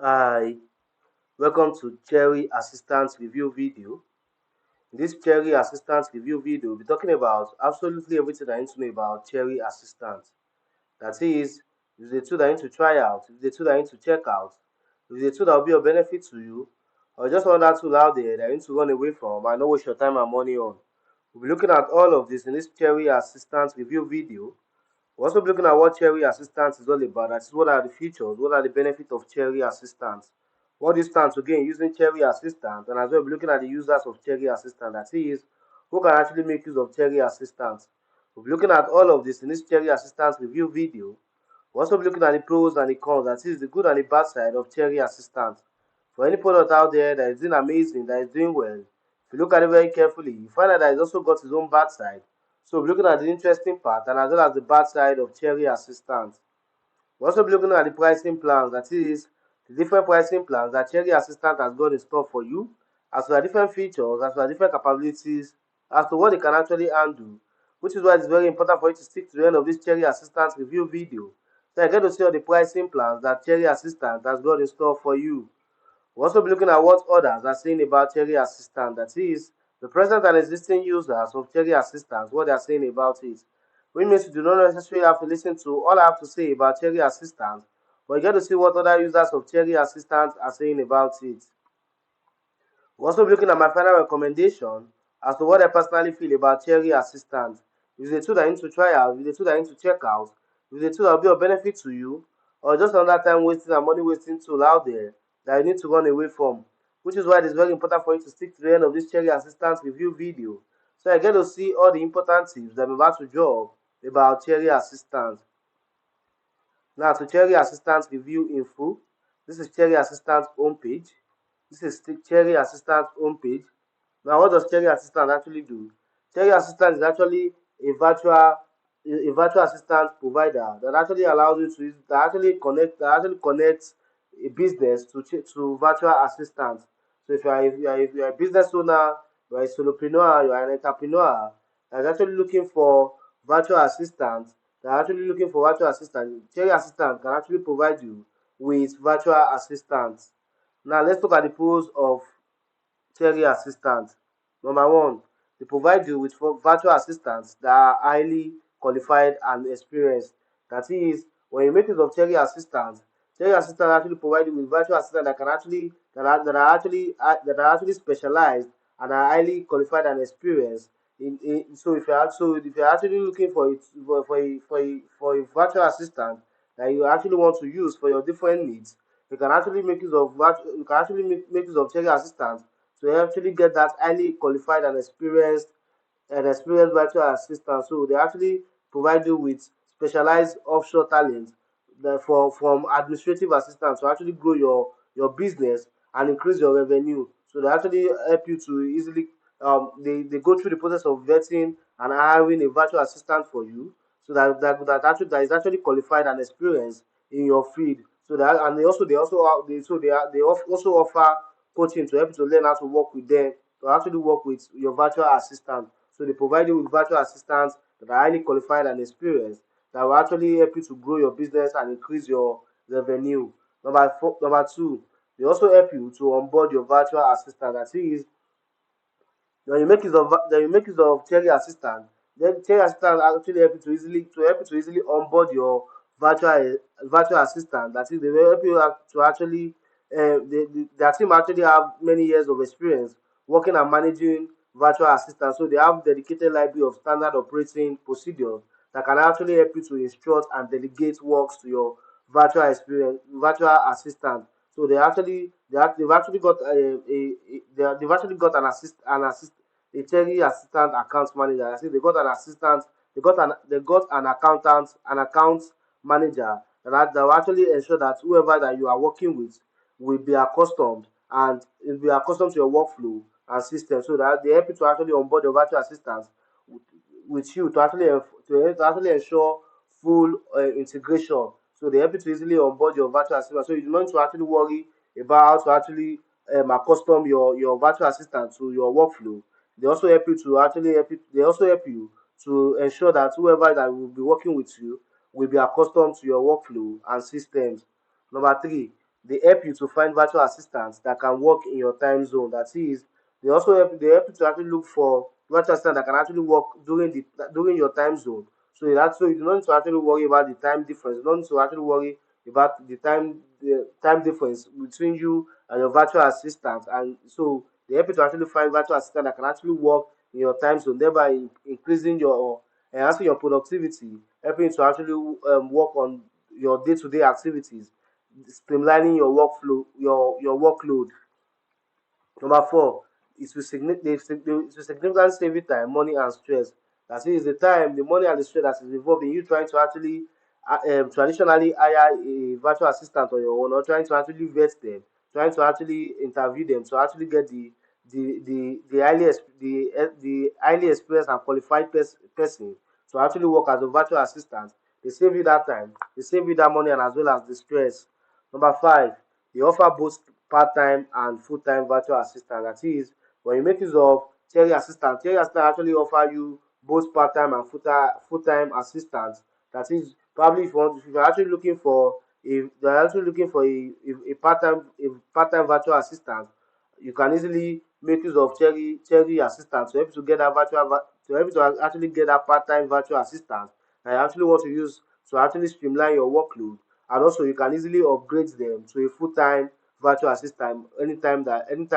Hi, welcome to Cherry Assistant Review video. In this Cherry Assistant Review video, we'll be talking about absolutely everything I need to know about Cherry Assistant. That is, it's a tool that I need to try out, it's a tool that I need to check out, it's a tool that will be of benefit to you, or just want that tool out there that I need to run away from and not waste your time and money on. We'll be looking at all of this in this Cherry Assistant Review video. We're also looking at what Cherry Assistant is all about. That is, what are the features, what are the benefits of Cherry Assistant, what this stands to gain using Cherry Assistant, and as well be looking at the users of Cherry Assistant. That is, who can actually make use of Cherry Assistant. We'll be looking at all of this in this Cherry Assistant review video. We're also be looking at the pros and the cons, that is, the good and the bad side of Cherry Assistant. For any product out there that is doing amazing, that is doing well, if you look at it very carefully, you find out that it's also got its own bad side. So we're looking at the interesting part and as well as the bad side of Cherry Assistant. We're also looking at the pricing plans, that is, the different pricing plans that Cherry Assistant has got in store for you, as to the different features, as to the different capabilities, as to what they can actually handle, which is why it's very important for you to stick to the end of this Cherry Assistant review video. So I get to see all the pricing plans that Cherry Assistant has got in store for you. We'll also be looking at what others are saying about Cherry Assistant, that is, the present and existing users of Cherry Assistant, what they are saying about it. Which means you do not necessarily have to listen to all I have to say about Cherry Assistant, but you get to see what other users of Cherry Assistant are saying about it. We'll also be looking at my final recommendation as to what I personally feel about Cherry Assistant. Is it a tool that I need to try out? Is it a tool that I need to check out? Is it a tool that will be of benefit to you? Or just another time wasting and money wasting tool out there that you need to run away from? Which is why it is very important for you to stick to the end of this Cherry Assistant review video. So I get to see all the important tips that I'm about to drop about Cherry Assistant. Now to Cherry Assistant review info. This is Cherry Assistant homepage. This is Cherry Assistant homepage. Now, what does Cherry Assistant actually do? Cherry Assistant is actually a virtual assistant provider that actually allows you to use that actually connects a business to virtual assistants. So if you are a business owner, you are a solopreneur, you are an entrepreneur that is actually looking for virtual assistants, Cherry Assistant can actually provide you with virtual assistants. Now let's look at the pros of Cherry Assistant. Number one, they provide you with virtual assistants that are highly qualified and experienced. That is, when you make use of Cherry Assistant actually provide you with virtual assistants that can actually that are actually specialized and are highly qualified and experienced. So if you're actually looking for it for a virtual assistant that you actually want to use for your different needs, you can actually make use of Cherry Assistant to actually get that highly qualified and experienced virtual assistant. So they actually provide you with specialized offshore talent from administrative assistants to actually grow your business and increase your revenue. So they actually help you to easily they go through the process of vetting and hiring a virtual assistant for you, so that is actually qualified and experienced in your field. So that and they also offer coaching to help you to learn how to work with them, to actually work with your virtual assistant. So they provide you with virtual assistants that are highly qualified and experienced that will actually help you to grow your business and increase your revenue. Number two, they also help you to onboard your virtual assistant. That is, when you make use of Cherry Assistant, then Cherry Assistant actually help you to easily onboard your virtual assistant. That is, they will help you to actually their team actually have many years of experience working and managing virtual assistants. So they have dedicated library of standard operating procedures that can actually help you to instruct and delegate works to your virtual assistant. So they've actually got they've actually got a Cherry Assistant account manager. I say they got an accountant, an account manager that will actually ensure that whoever that you are working with will be accustomed to your workflow and system, so that they help you to actually onboard your virtual assistants with you to actually ensure full integration. So they help you to easily onboard your virtual assistant. So you do not need to actually worry about how to actually accustom your virtual assistant to your workflow. They also help you to ensure that whoever that will be working with you will be accustomed to your workflow and systems. Number three, They help you to find virtual assistants that can work in your time zone. That is, they help you to actually look for virtual assistants that can actually work during your time zone. So you don't need to actually worry about the time difference. You don't need to actually worry about the time difference between you and your virtual assistant. And so they help you to actually find virtual assistant that can actually work in your time zone, thereby increasing your enhancing your productivity, helping you to actually work on your day-to-day activities, streamlining your workflow, your workload. Number four, it will significantly save you time, money, and stress. That is the time, the money, and the stress that is involved in you trying to actually traditionally hire a virtual assistant on your own, or trying to actually vet them, trying to actually interview them, to actually get the highly experienced and qualified person to actually work as a virtual assistant. They save you that time, they save you that money, and as well as the stress. Number five, they offer both part-time and full-time virtual assistant. That is, when you make use of Cherry Assistant actually offer you both part-time and full-time assistants. That is, probably if you're actually looking for if you're actually looking for a part-time virtual assistant, you can easily make use of Cherry Assistant to help you to get that to help you to actually get that part-time virtual assistant that you actually want to use to actually streamline your workload. And also you can easily upgrade them to a full-time virtual assistant anytime that you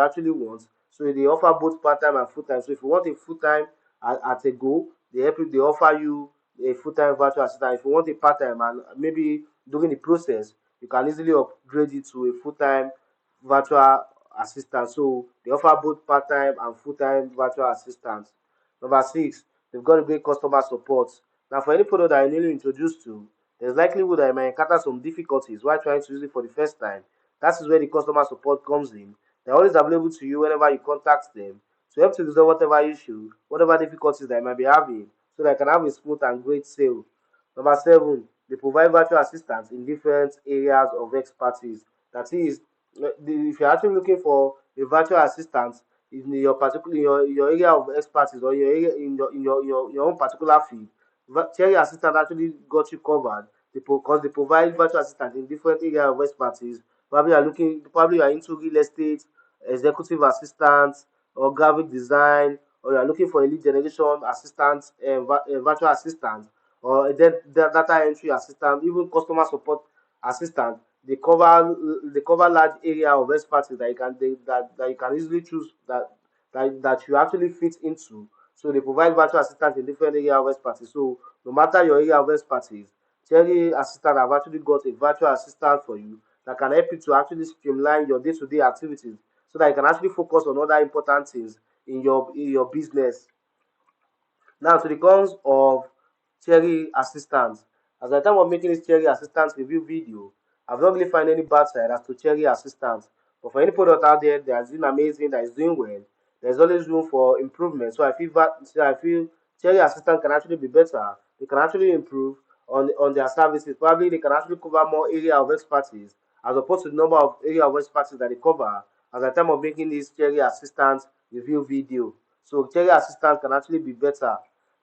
actually want. So they offer both part-time and full-time. So if you want a full-time at a go, they offer you a full-time virtual assistant. If you want a part-time and maybe during the process, you can easily upgrade it to a full-time virtual assistant. So they offer both part-time and full-time virtual assistants. Number six, they've got a great customer support. Now, for any product that you're newly introduced to, there's likelihood that you might encounter some difficulties while trying to use it for the first time. That is where the customer support comes in. They're always available to you whenever you contact them to help to resolve whatever issue, whatever difficulties that you might be having, so that you can have a smooth and great sale. Number seven, they provide virtual assistance in different areas of expertise. That is, if you're actually looking for a virtual assistant in your particular in your area of expertise, or your area in your own particular field, Cherry Assistant actually got you covered because they provide virtual assistant in different areas of expertise. Probably you are into real estate, executive assistant, or graphic design, or you are looking for a lead generation assistant, virtual assistant, or a data entry assistant, even customer support assistant. They cover large area of expertise that you can easily choose that you actually fit into. So they provide virtual assistants in different area of expertise. So no matter your area of expertise, Cherry Assistant have actually got a virtual assistant for you that can help you to actually streamline your day-to-day activities, so that you can actually focus on other important things in your business. Now to the cons of Cherry Assistant. As at the time of making this Cherry Assistant review video, I've not really found any bad side as to Cherry Assistant. But for any product out there that is doing amazing, that is doing well, there's always room for improvement. So I feel Cherry Assistant can actually be better. They can actually improve on their services. Probably they can actually cover more area of expertise as opposed to the number of area of expertise that they cover at the time of making this Cherry Assistant review video. So Cherry Assistant can actually be better.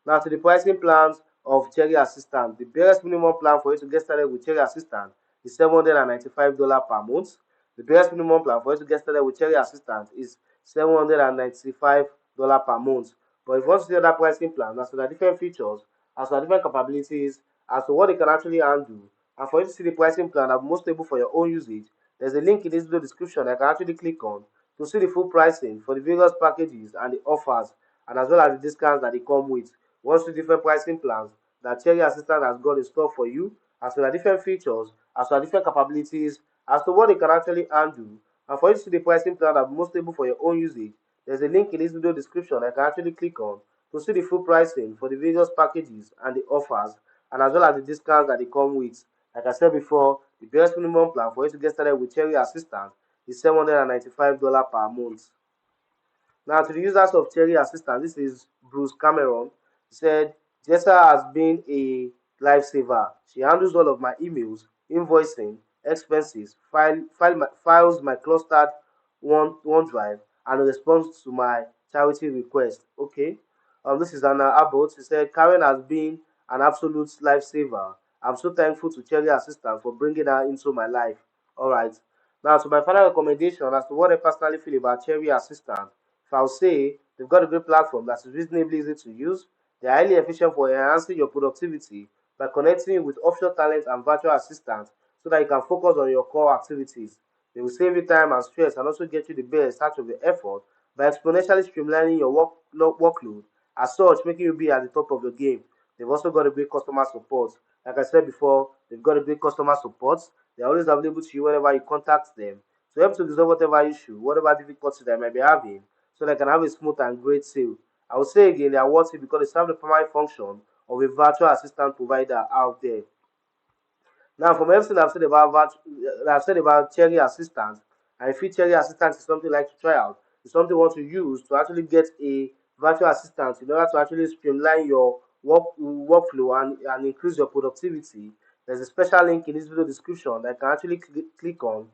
Now to the pricing plans of Cherry Assistant. The barest minimum plan for you to get started with Cherry Assistant is $795 per month. The barest minimum plan for you to get started with Cherry Assistant is $795 per month. But if you want to see other pricing plans, as to the different features, as to the different capabilities, as to what they can actually handle, and for you to see the pricing plan that most stable for your own usage, there's a link in this video description that you can actually click on to see the full pricing for the various packages and the offers, and as well as the discounts that they come with. Once the different pricing plans that Cherry Assistant has got in store for you, as to the different features, as to the different capabilities, as to what they can actually handle, and for you to see the pricing plan that most stable for your own usage, there's a link in this video description that you can actually click on to see the full pricing for the various packages and the offers, and as well as the discounts that they come with. Like I said before, the best minimum plan for you to get started with Cherry Assistant is $795 per month. Now, to the users of Cherry Assistant, this is Bruce Cameron. He said, Jessa has been a lifesaver. She handles all of my emails, invoicing, expenses, files my clustered OneDrive, and responds to my charity request. Okay. This is Anna Abbott. She said, Karen has been an absolute lifesaver. I'm so thankful to Cherry Assistant for bringing her into my life. All right. Now, to my final recommendation as to what I personally feel about Cherry Assistant, if I'll say they've got a great platform that is reasonably easy to use, they're highly efficient for enhancing your productivity by connecting you with offshore talent and virtual assistants so that you can focus on your core activities. They will save you time and stress and also get you the best out of your effort by exponentially streamlining your workload, as such, making you be at the top of your game. They've also got a great customer support. Like I said before, they've got a great customer support. They're always available to you whenever you contact them to help to resolve whatever issue, whatever difficulty they might be having, so they can have a smooth and great sale. I would say again, they are worth it because they serve the primary function of a virtual assistant provider out there. Now, from everything I've said about Cherry Assistant, I feel Cherry Assistant is something like to try out. It's something you want to use to actually get a virtual assistant in order to actually streamline your workflow and increase your productivity. There's a special link in this video description that you can actually click on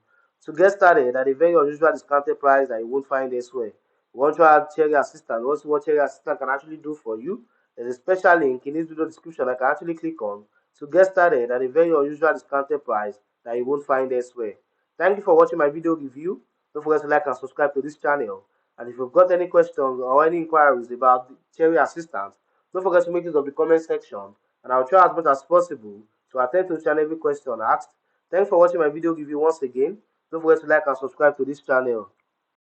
to get started at a very unusual discounted price that you won't find elsewhere. You want to add Cherry Assistant, also what Cherry Assistant can actually do for you. There's a special link in this video description that you can actually click on to get started at a very unusual discounted price that you won't find elsewhere. Thank you for watching my video review. Don't forget to like and subscribe to this channel. And if you've got any questions or any inquiries about the Cherry Assistant, don't forget to make use of the comment section and I'll try as much as possible to attend to each and every question asked. Thanks for watching my video review once again. Don't forget to like and subscribe to this channel.